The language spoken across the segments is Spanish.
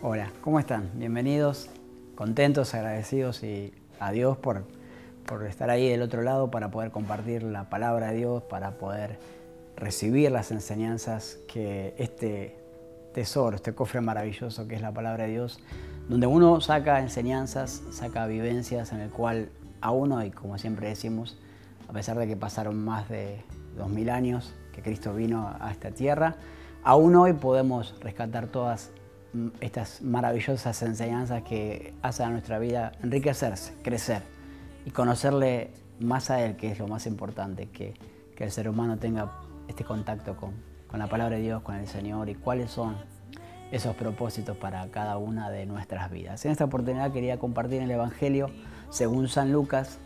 Hola, ¿cómo están? Bienvenidos, contentos, agradecidos y a Dios por estar ahí del otro lado para poder compartir la palabra de Dios, para poder recibir las enseñanzas que este tesoro, este cofre maravilloso que es la palabra de Dios, donde uno saca enseñanzas, saca vivencias en el cual aún hoy, como siempre decimos, a pesar de que pasaron más de 2000 años que Cristo vino a esta tierra, aún hoy podemos rescatar todas estas maravillosas enseñanzas que hacen a nuestra vida enriquecerse, crecer y conocerle más a Él, que es lo más importante, que el ser humano tenga este contacto con la palabra de Dios, con el Señor y cuáles son esos propósitos para cada una de nuestras vidas. En esta oportunidad quería compartir el Evangelio según San Lucas,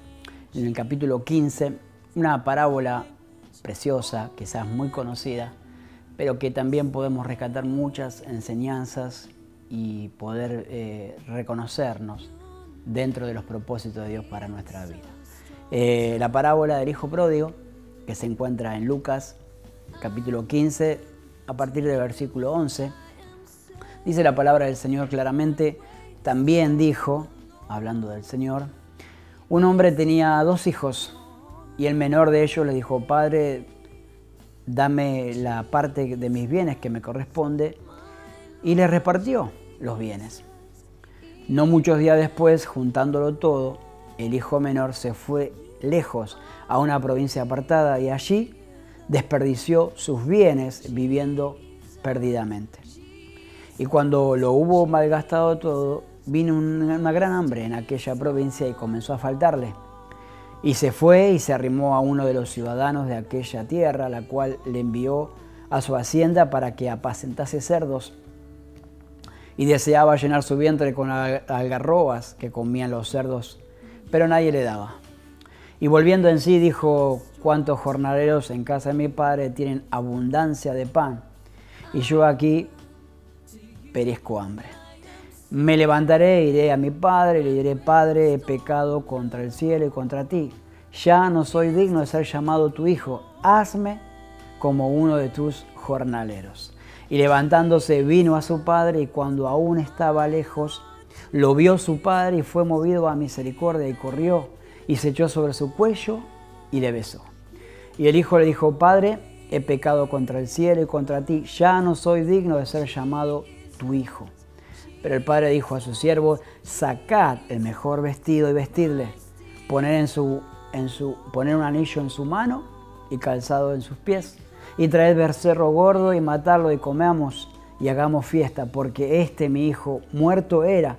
en el capítulo 15, una parábola preciosa, quizás muy conocida, pero que también podemos rescatar muchas enseñanzas y poder reconocernos dentro de los propósitos de Dios para nuestra vida. La parábola del Hijo Pródigo, que se encuentra en Lucas, capítulo 15, a partir del versículo 11, dice la palabra del Señor claramente: también dijo, hablando del Señor, un hombre tenía 2 hijos, y el menor de ellos le dijo: Padre, dame la parte de mis bienes que me corresponde, y le repartió los bienes. No muchos días después, juntándolo todo, el hijo menor se fue lejos a una provincia apartada y allí desperdició sus bienes viviendo perdidamente. Y cuando lo hubo malgastado todo, vino una gran hambre en aquella provincia y comenzó a faltarle. Y se fue y se arrimó a uno de los ciudadanos de aquella tierra, la cual le envió a su hacienda para que apacentase cerdos. Y deseaba llenar su vientre con algarrobas que comían los cerdos, pero nadie le daba. Y volviendo en sí dijo: cuántos jornaleros en casa de mi padre tienen abundancia de pan, y yo aquí perezco hambre. Me levantaré, iré a mi padre y le diré: Padre, he pecado contra el cielo y contra ti. Ya no soy digno de ser llamado tu hijo. Hazme como uno de tus jornaleros. Y levantándose vino a su padre, y cuando aún estaba lejos, lo vio su padre y fue movido a misericordia y corrió y se echó sobre su cuello y le besó. Y el hijo le dijo: Padre, he pecado contra el cielo y contra ti. Ya no soy digno de ser llamado tu hijo. Pero el padre dijo a sus siervos: sacad el mejor vestido y vestidle, poner un anillo en su mano y calzado en sus pies, y traed becerro gordo y matadlo y comamos y hagamos fiesta, porque este mi hijo muerto era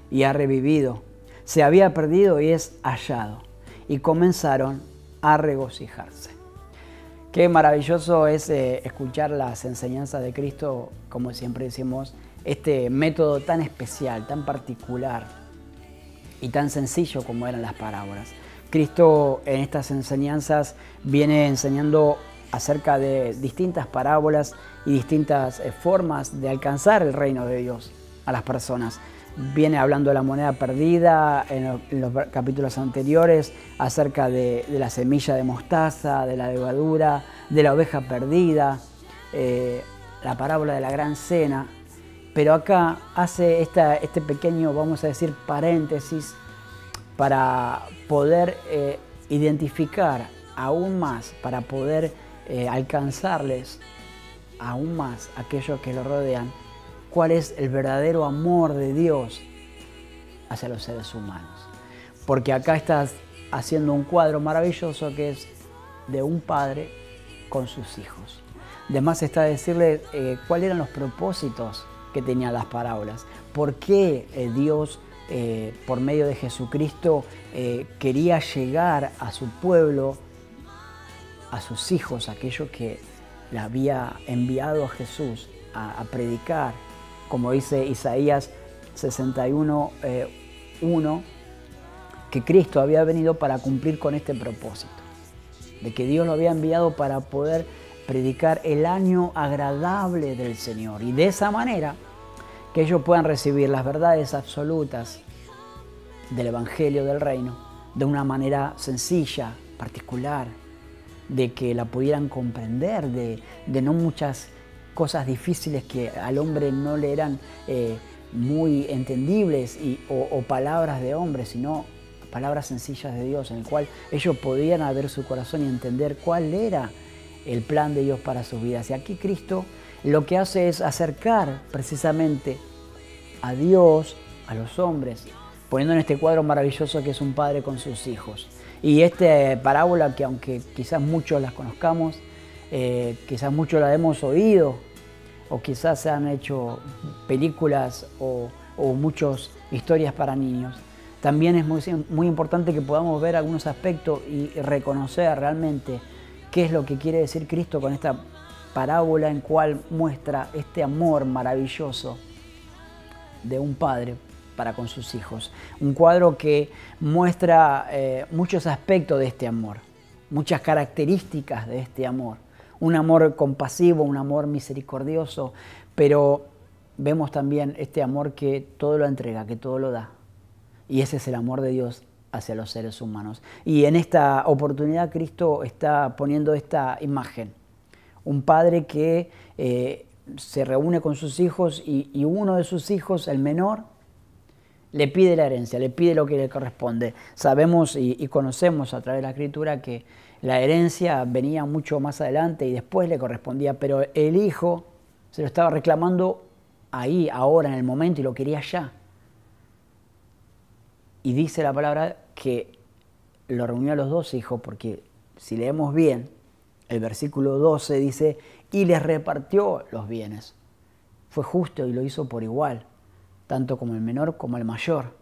y ha revivido, se había perdido y es hallado. Y comenzaron a regocijarse. Qué maravilloso es escuchar las enseñanzas de Cristo, como siempre decimos, este método tan especial, tan particular y tan sencillo como eran las parábolas. Cristo en estas enseñanzas viene enseñando acerca de distintas parábolas y distintas formas de alcanzar el reino de Dios a las personas. Viene hablando de la moneda perdida en los capítulos anteriores, acerca de la semilla de mostaza, de la levadura, de la oveja perdida, la parábola de la gran cena. Pero acá hace este pequeño, vamos a decir, paréntesis para poder identificar aún más, para poder alcanzarles aún más a aquellos que lo rodean, cuál es el verdadero amor de Dios hacia los seres humanos. Porque acá estás haciendo un cuadro maravilloso que es de un padre con sus hijos. Además está decirle cuáles eran los propósitos que tenían las parábolas. ¿Por qué Dios, por medio de Jesucristo, quería llegar a su pueblo, a sus hijos, aquellos que le había enviado a Jesús a predicar? Como dice Isaías 61:1, que Cristo había venido para cumplir con este propósito, de que Dios lo había enviado para poder predicar el año agradable del Señor, y de esa manera que ellos puedan recibir las verdades absolutas del Evangelio del Reino de una manera sencilla, particular, de que la pudieran comprender, de no muchas cosas difíciles que al hombre no le eran muy entendibles o palabras de hombres, sino palabras sencillas de Dios, en el cual ellos podían abrir su corazón y entender cuál era el plan de Dios para sus vidas. Y aquí Cristo lo que hace es acercar precisamente a Dios, a los hombres, poniendo en este cuadro maravilloso que es un padre con sus hijos. Y esta parábola, que aunque quizás muchos las conozcamos, quizás muchos la hemos oído, o quizás se han hecho películas o muchas historias para niños, también es muy importante que podamos ver algunos aspectos y reconocer realmente qué es lo que quiere decir Cristo con esta parábola en cual muestra este amor maravilloso de un padre para con sus hijos. Un cuadro que muestra muchos aspectos de este amor, muchas características de este amor. Un amor compasivo, un amor misericordioso, pero vemos también este amor que todo lo entrega, que todo lo da. Y ese es el amor de Dios hacia los seres humanos. Y en esta oportunidad Cristo está poniendo esta imagen. Un padre que se reúne con sus hijos y uno de sus hijos, el menor, le pide la herencia, le pide lo que le corresponde. Sabemos y conocemos a través de la Escritura que la herencia venía mucho más adelante y después le correspondía, pero el hijo se lo estaba reclamando ahí, ahora, en el momento, y lo quería ya. Y dice la palabra que lo reunió a los dos hijos, porque si leemos bien, el versículo 12 dice, y les repartió los bienes. Fue justo y lo hizo por igual, tanto como el menor como el mayor.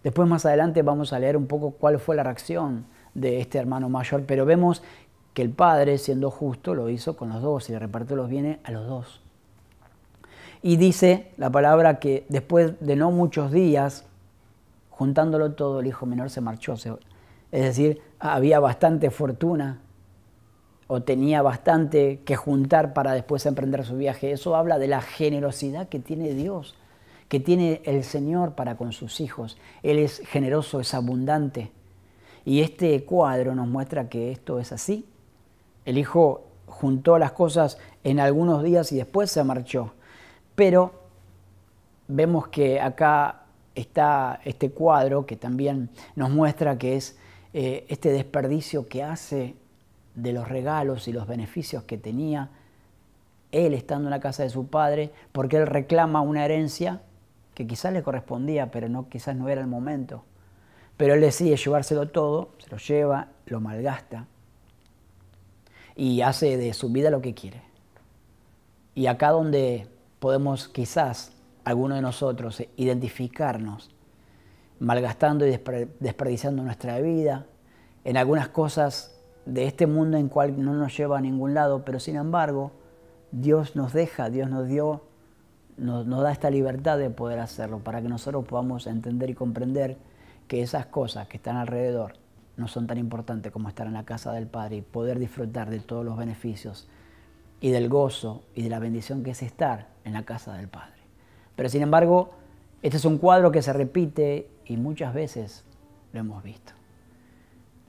Después más adelante vamos a leer un poco cuál fue la reacción de este hermano mayor, pero vemos que el padre, siendo justo, lo hizo con los dos y le repartió los bienes a los dos. Y dice la palabra que después de no muchos días, juntándolo todo, el hijo menor se marchó. Es decir, había bastante fortuna o tenía bastante que juntar para después emprender su viaje. Eso habla de la generosidad que tiene Dios, que tiene el Señor para con sus hijos. Él es generoso, es abundante. Y este cuadro nos muestra que esto es así. El hijo juntó las cosas en algunos días y después se marchó. Pero vemos que acá está este cuadro que también nos muestra que es este desperdicio que hace de los regalos y los beneficios que tenía él estando en la casa de su padre, porque él reclama una herencia que quizás le correspondía, pero quizás no era el momento. Pero él decide llevárselo todo, se lo lleva, lo malgasta y hace de su vida lo que quiere. Y acá donde podemos quizás algunos de nosotros identificarnos malgastando y desperdiciando nuestra vida en algunas cosas de este mundo en cual no nos lleva a ningún lado, pero sin embargo Dios nos deja, Dios nos da esta libertad de poder hacerlo para que nosotros podamos entender y comprender que esas cosas que están alrededor no son tan importantes como estar en la casa del Padre y poder disfrutar de todos los beneficios y del gozo y de la bendición que es estar en la casa del Padre. Pero sin embargo, este es un cuadro que se repite y muchas veces lo hemos visto.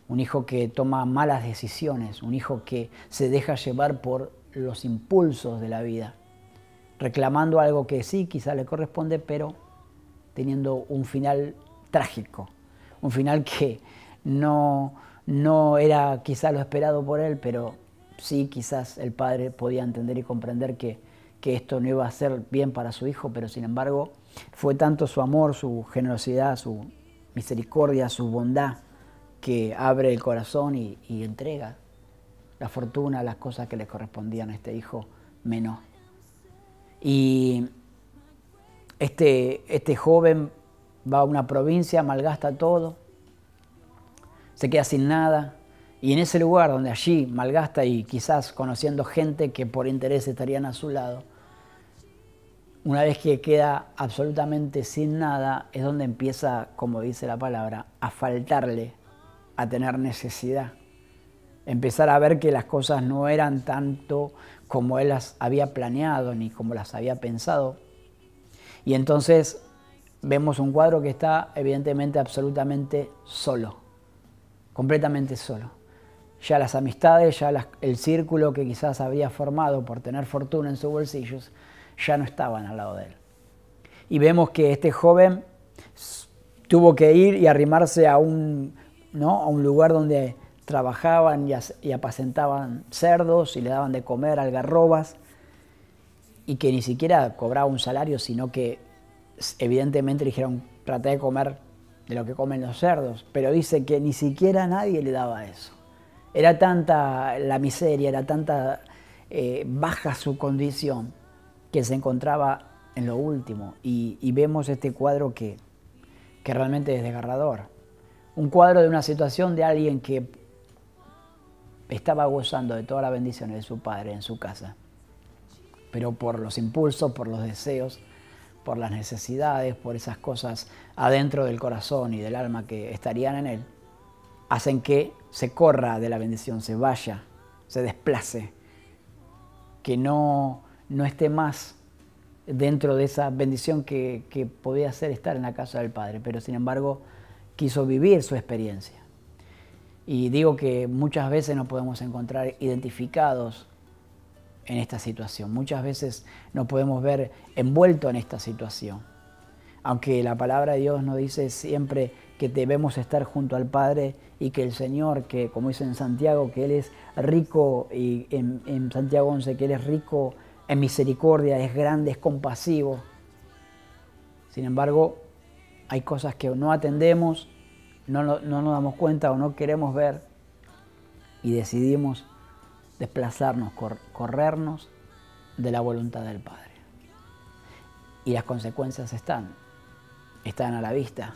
Un hijo que toma malas decisiones, un hijo que se deja llevar por los impulsos de la vida, reclamando algo que sí, quizá le corresponde, pero teniendo un final trágico, un final que no era quizá lo esperado por él, pero sí quizás el padre podía entender y comprender que esto no iba a ser bien para su hijo, pero sin embargo fue tanto su amor, su generosidad, su misericordia, su bondad, que abre el corazón y entrega la fortuna, las cosas que le correspondían a este hijo menor. Y este joven va a una provincia, malgasta todo, se queda sin nada, y en ese lugar donde allí malgasta y quizás conociendo gente que por interés estarían a su lado, una vez que queda absolutamente sin nada, es donde empieza, como dice la palabra, a faltarle, a tener necesidad. Empezar a ver que las cosas no eran tanto como él las había planeado ni como las había pensado. Y entonces vemos un cuadro que está evidentemente absolutamente solo, completamente solo. Ya las amistades, ya el círculo que quizás había formado por tener fortuna en sus bolsillos, ya no estaban al lado de él. Y vemos que este joven tuvo que ir y arrimarse a un lugar donde trabajaban y apacentaban cerdos y le daban de comer algarrobas, y que ni siquiera cobraba un salario, sino que evidentemente le dijeron, trata de comer de lo que comen los cerdos, pero dice que ni siquiera nadie le daba eso. Era tanta la miseria, era tanta baja su condición, que se encontraba en lo último. Y vemos este cuadro que realmente es desgarrador. Un cuadro de una situación de alguien que estaba gozando de todas las bendiciones de su padre en su casa, pero por los impulsos, por los deseos, por las necesidades, por esas cosas adentro del corazón y del alma que estarían en él, hacen que se corra de la bendición, se vaya, se desplace, que no esté más dentro de esa bendición que podía ser estar en la casa del Padre, pero sin embargo quiso vivir su experiencia. Y digo que muchas veces nos podemos encontrar identificados en esta situación, muchas veces nos podemos ver envueltos en esta situación, aunque la palabra de Dios nos dice siempre que debemos estar junto al Padre y que el Señor, que como dice en Santiago, que Él es rico, y en Santiago 11, que Él es rico en misericordia, es grande, es compasivo. Sin embargo, hay cosas que no atendemos, no nos damos cuenta o no queremos ver, y decidimos desplazarnos, corrernos de la voluntad del Padre. Y las consecuencias están a la vista.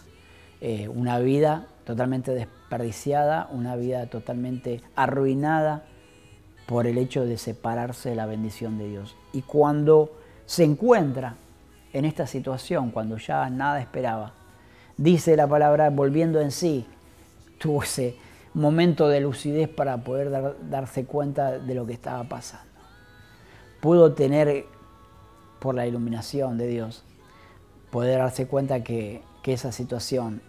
Una vida totalmente desperdiciada, una vida totalmente arruinada por el hecho de separarse de la bendición de Dios. Y cuando se encuentra en esta situación, cuando ya nada esperaba, dice la palabra, volviendo en sí, tuvo ese momento de lucidez para poder darse cuenta de lo que estaba pasando. Pudo tener, por la iluminación de Dios, poder darse cuenta que esa situación,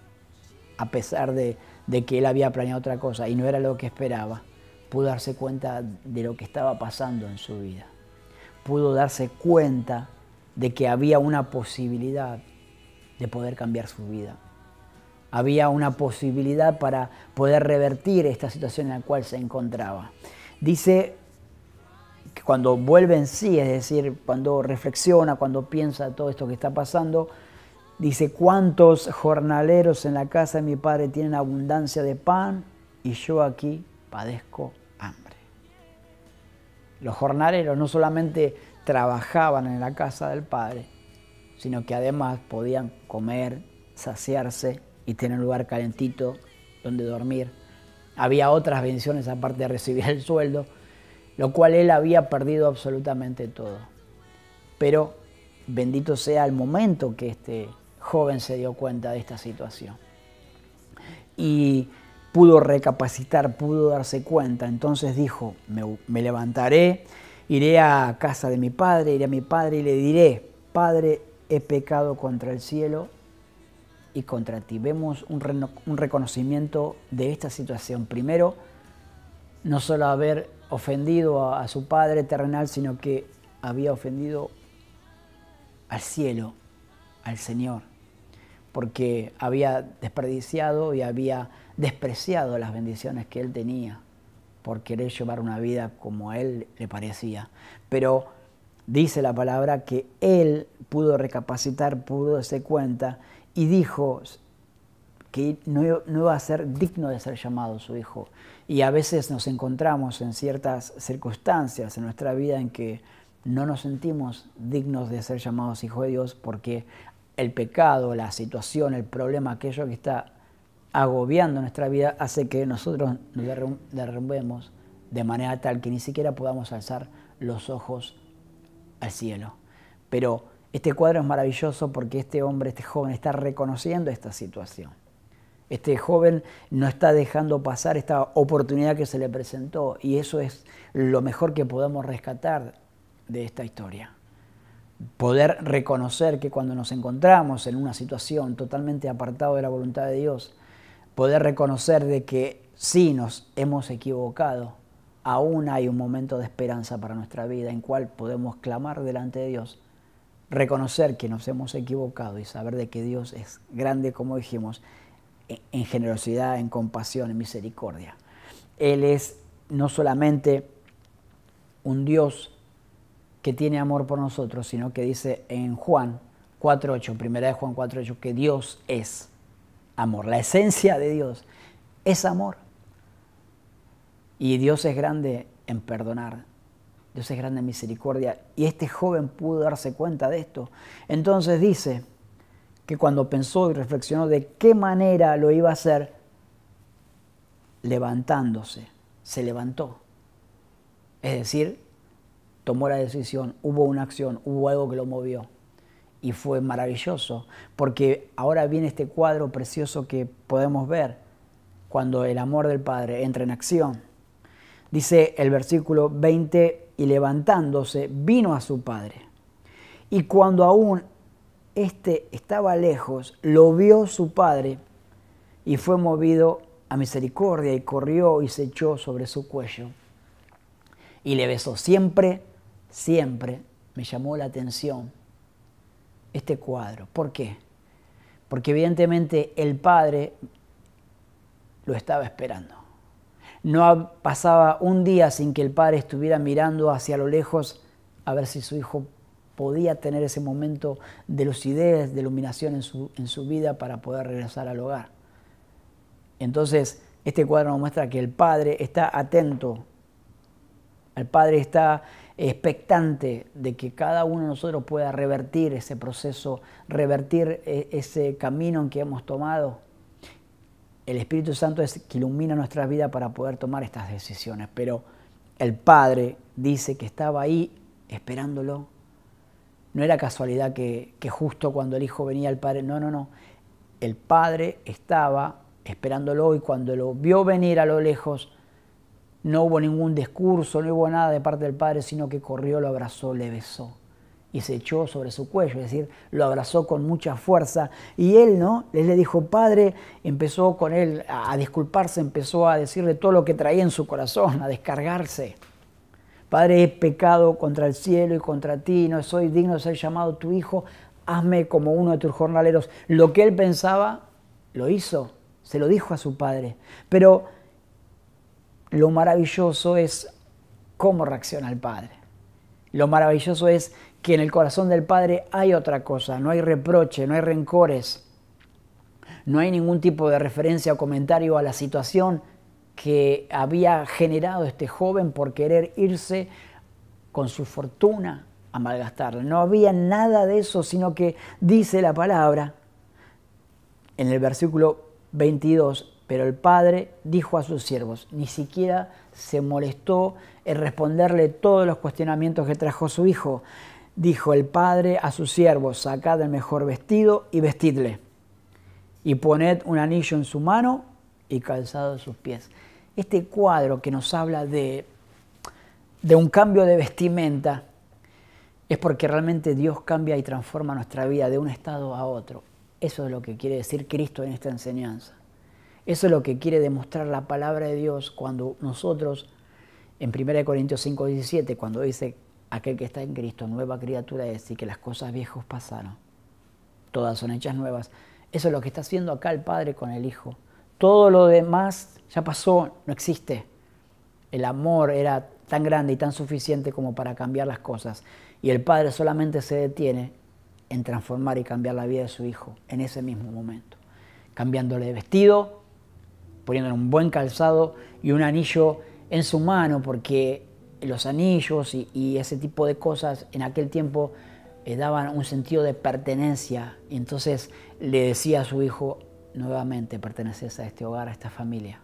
a pesar de que él había planeado otra cosa y no era lo que esperaba, pudo darse cuenta de lo que estaba pasando en su vida. Pudo darse cuenta de que había una posibilidad de poder cambiar su vida. Había una posibilidad para poder revertir esta situación en la cual se encontraba. Dice que cuando vuelve en sí, es decir, cuando reflexiona, cuando piensa todo esto que está pasando, dice, ¿cuántos jornaleros en la casa de mi padre tienen abundancia de pan y yo aquí padezco hambre? Los jornaleros no solamente trabajaban en la casa del padre, sino que además podían comer, saciarse y tener un lugar calentito donde dormir. Había otras bendiciones aparte de recibir el sueldo, lo cual él había perdido absolutamente todo. Pero bendito sea el momento que este joven se dio cuenta de esta situación. Y pudo recapacitar, pudo darse cuenta. Entonces dijo, me levantaré, iré a casa de mi padre, iré a mi padre y le diré, Padre, he pecado contra el cielo y contra ti. Vemos un reconocimiento de esta situación. Primero, no solo haber ofendido a su padre terrenal, sino que había ofendido al cielo, al Señor, porque había desperdiciado y había despreciado las bendiciones que él tenía por querer llevar una vida como a él le parecía. Pero dice la palabra que él pudo recapacitar, pudo darse cuenta y dijo que no iba a ser digno de ser llamado su hijo. Y a veces nos encontramos en ciertas circunstancias en nuestra vida en que no nos sentimos dignos de ser llamados hijos de Dios porque el pecado, la situación, el problema, aquello que está agobiando nuestra vida hace que nosotros nos derrumbemos de manera tal que ni siquiera podamos alzar los ojos al cielo. Pero este cuadro es maravilloso porque este hombre, este joven, está reconociendo esta situación. Este joven no está dejando pasar esta oportunidad que se le presentó y eso es lo mejor que podemos rescatar de esta historia. Poder reconocer que cuando nos encontramos en una situación totalmente apartado de la voluntad de Dios, poder reconocer de que sí nos hemos equivocado, aún hay un momento de esperanza para nuestra vida en cual podemos clamar delante de Dios reconocer que nos hemos equivocado y saber de que Dios es grande, como dijimos, en generosidad, en compasión, en misericordia. Él es no solamente un Dios que tiene amor por nosotros, sino que dice en Juan 4.8, primera de Juan 4.8, que Dios es amor. La esencia de Dios es amor. Y Dios es grande en perdonar. Dios es grande en misericordia. Y este joven pudo darse cuenta de esto. Entonces dice que cuando pensó y reflexionó de qué manera lo iba a hacer, levantándose, se levantó. Es decir, tomó la decisión, hubo una acción, hubo algo que lo movió. Y fue maravilloso, porque ahora viene este cuadro precioso que podemos ver cuando el amor del Padre entra en acción. Dice el versículo 20, y levantándose, vino a su Padre. Y cuando aún éste estaba lejos, lo vio su Padre y fue movido a misericordia y corrió y se echó sobre su cuello y le besó. Siempre me llamó la atención este cuadro. ¿Por qué? Porque evidentemente el Padre lo estaba esperando. No pasaba un día sin que el Padre estuviera mirando hacia lo lejos a ver si su hijo podía tener ese momento de lucidez, de iluminación en su vida para poder regresar al hogar. Entonces, este cuadro nos muestra que el Padre está atento, el Padre está expectante de que cada uno de nosotros pueda revertir ese proceso, revertir ese camino en que hemos tomado. El Espíritu Santo es que ilumina nuestra vida para poder tomar estas decisiones, pero el Padre dice que estaba ahí esperándolo. No era casualidad que justo cuando el Hijo venía el Padre, no. El Padre estaba esperándolo y cuando lo vio venir a lo lejos, no hubo ningún discurso, no hubo nada de parte del Padre, sino que corrió, lo abrazó, le besó y se echó sobre su cuello, es decir, lo abrazó con mucha fuerza. Y él, ¿no? Él le dijo, Padre, empezó con él a disculparse, empezó a decirle todo lo que traía en su corazón, a descargarse. Padre, he pecado contra el cielo y contra ti, no soy digno de ser llamado tu hijo, hazme como uno de tus jornaleros. Lo que él pensaba, lo hizo, se lo dijo a su Padre. Pero lo maravilloso es cómo reacciona el Padre. Lo maravilloso es que en el corazón del Padre hay otra cosa, no hay reproche, no hay rencores, no hay ningún tipo de referencia o comentario a la situación que había generado este joven por querer irse con su fortuna a malgastarla. No había nada de eso, sino que dice la palabra en el versículo 22, pero el Padre dijo a sus siervos, ni siquiera se molestó en responderle todos los cuestionamientos que trajo su hijo. Dijo el Padre a sus siervos, sacad el mejor vestido y vestidle, y poned un anillo en su mano y calzado en sus pies. Este cuadro que nos habla de un cambio de vestimenta es porque realmente Dios cambia y transforma nuestra vida de un estado a otro. Eso es lo que quiere decir Cristo en esta enseñanza. Eso es lo que quiere demostrar la palabra de Dios cuando nosotros, en 1 Corintios 5:17, cuando dice, aquel que está en Cristo, nueva criatura es, y que las cosas viejas pasaron, todas son hechas nuevas. Eso es lo que está haciendo acá el Padre con el Hijo. Todo lo demás ya pasó, no existe. El amor era tan grande y tan suficiente como para cambiar las cosas. Y el Padre solamente se detiene en transformar y cambiar la vida de su Hijo en ese mismo momento. Cambiándole de vestido, poniéndole un buen calzado y un anillo en su mano, porque los anillos y ese tipo de cosas en aquel tiempo daban un sentido de pertenencia. Y entonces le decía a su hijo, nuevamente perteneces a este hogar, a esta familia.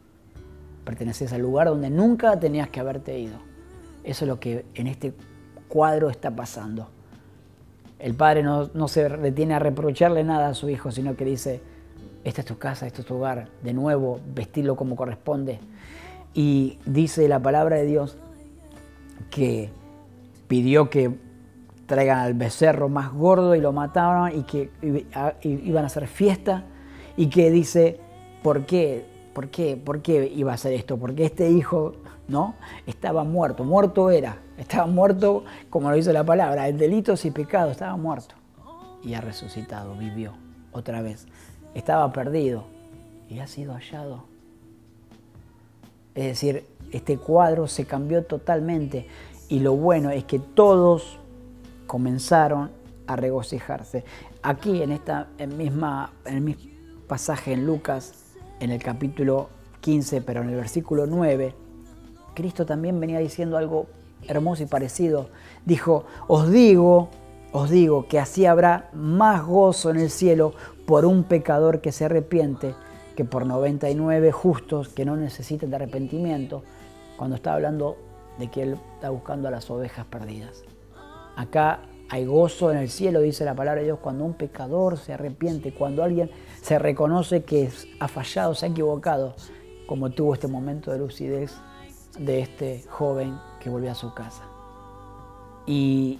Perteneces al lugar donde nunca tenías que haberte ido. Eso es lo que en este cuadro está pasando. El Padre no se detiene a reprocharle nada a su hijo, sino que dice, esta es tu casa, este es tu hogar, de nuevo, vestirlo como corresponde. Y dice la palabra de Dios que pidió que traigan al becerro más gordo y lo mataron y que iban a hacer fiesta, y que dice, ¿por qué iba a hacer esto? Porque este hijo ¿no? Estaba muerto, estaba muerto como lo dice la palabra, en delitos y pecados, estaba muerto. Y ha resucitado, vivió otra vez. Estaba perdido y ha sido hallado. Es decir, este cuadro se cambió totalmente y lo bueno es que todos comenzaron a regocijarse. Aquí en el mismo pasaje en Lucas, en el capítulo 15, pero en el versículo 9, Cristo también venía diciendo algo hermoso y parecido. Dijo, os digo que así habrá más gozo en el cielo por un pecador que se arrepiente que por 99 justos que no necesitan de arrepentimiento, cuando está hablando de que Él está buscando a las ovejas perdidas. Acá hay gozo en el cielo, dice la palabra de Dios, cuando un pecador se arrepiente, cuando alguien se reconoce que ha fallado, se ha equivocado, como tuvo este momento de lucidez de este joven que volvió a su casa. Y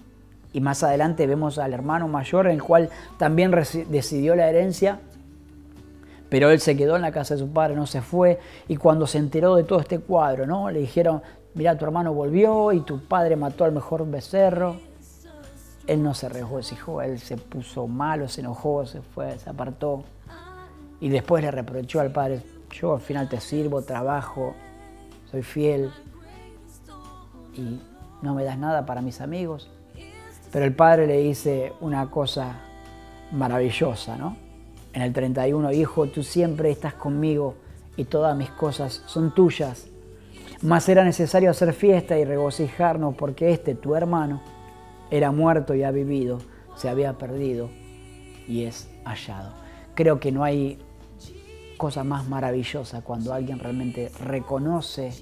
más adelante vemos al hermano mayor, el cual también decidió la herencia, pero él se quedó en la casa de su padre, no se fue, y cuando se enteró de todo este cuadro, ¿no? Le dijeron, mira, tu hermano volvió y tu padre mató al mejor becerro. Él no se regocijó, él se puso malo, se enojó, se fue, se apartó. Y después le reprochó al padre, yo al final te sirvo, trabajo, soy fiel y no me das nada para mis amigos. Pero el padre le dice una cosa maravillosa, ¿no? En el 31, hijo, tú siempre estás conmigo y todas mis cosas son tuyas. Mas era necesario hacer fiesta y regocijarnos porque tu hermano, era muerto y ha vivido, se había perdido y es hallado. Creo que no hay cosa más maravillosa cuando alguien realmente reconoce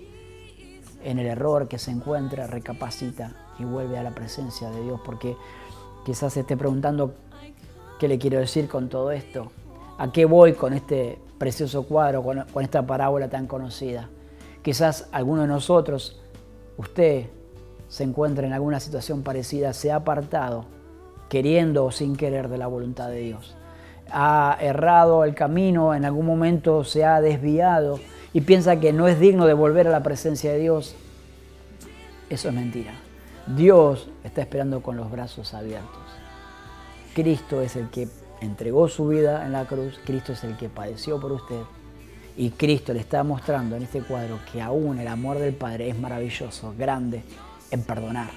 en el error que se encuentra, recapacita y vuelve a la presencia de Dios, porque quizás se esté preguntando qué le quiero decir con todo esto, a qué voy con este precioso cuadro, con esta parábola tan conocida. Quizás alguno de nosotros, usted, se encuentra en alguna situación parecida, se ha apartado, queriendo o sin querer, de la voluntad de Dios. Ha errado el camino, en algún momento se ha desviado y piensa que no es digno de volver a la presencia de Dios. Eso es mentira. Dios está esperando con los brazos abiertos. Cristo es el que entregó su vida en la cruz, Cristo es el que padeció por usted y Cristo le está mostrando en este cuadro que aún el amor del Padre es maravilloso, grande en perdonar,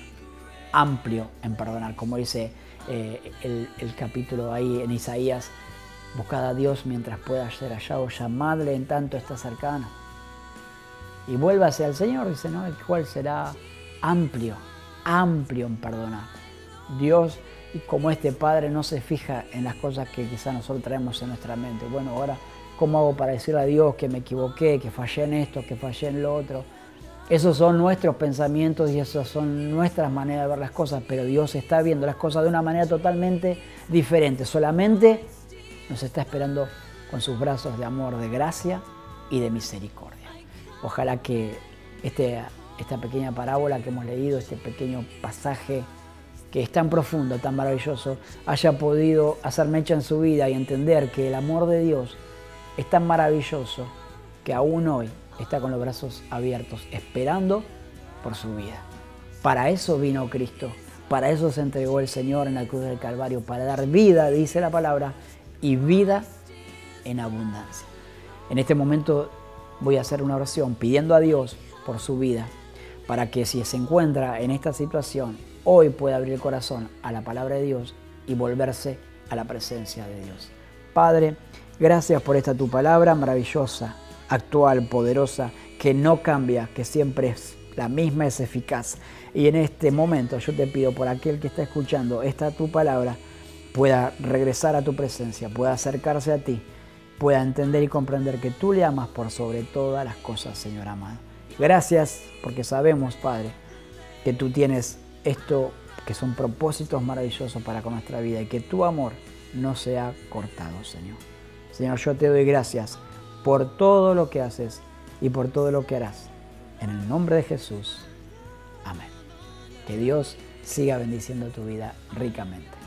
amplio en perdonar, como dice el capítulo ahí en Isaías, buscad a Dios mientras pueda ser hallado, llamadle en tanto está cercano. Y vuélvase al Señor, dice, ¿no? El cual será amplio en perdonar. Dios, y como este Padre, no se fija en las cosas que quizás nosotros traemos en nuestra mente. Bueno, ahora, ¿cómo hago para decirle a Dios que me equivoqué, que fallé en esto, que fallé en lo otro? Esos son nuestros pensamientos y esas son nuestras maneras de ver las cosas, pero Dios está viendo las cosas de una manera totalmente diferente. Solamente nos está esperando con sus brazos de amor, de gracia y de misericordia. Ojalá que esta pequeña parábola que hemos leído, este pequeño pasaje que es tan profundo, tan maravilloso, haya podido hacer mecha en su vida y entender que el amor de Dios es tan maravilloso que aún hoy está con los brazos abiertos, esperando por su vida. Para eso vino Cristo, para eso se entregó el Señor en la cruz del Calvario, para dar vida, dice la palabra, y vida en abundancia. En este momento voy a hacer una oración pidiendo a Dios por su vida, para que si se encuentra en esta situación, hoy pueda abrir el corazón a la palabra de Dios y volverse a la presencia de Dios. Padre, gracias por esta tu palabra maravillosa, actual, poderosa, que no cambia, que siempre es la misma, es eficaz. Y en este momento yo te pido por aquel que está escuchando esta tu palabra, pueda regresar a tu presencia, pueda acercarse a ti, pueda entender y comprender que tú le amas por sobre todas las cosas, Señor amado. Gracias porque sabemos, Padre, que tú tienes esto que son propósitos maravillosos para con nuestra vida y que tu amor no se ha cortado, Señor. Señor, yo te doy gracias por todo lo que haces y por todo lo que harás. En el nombre de Jesús. Amén. Que Dios siga bendiciendo tu vida ricamente.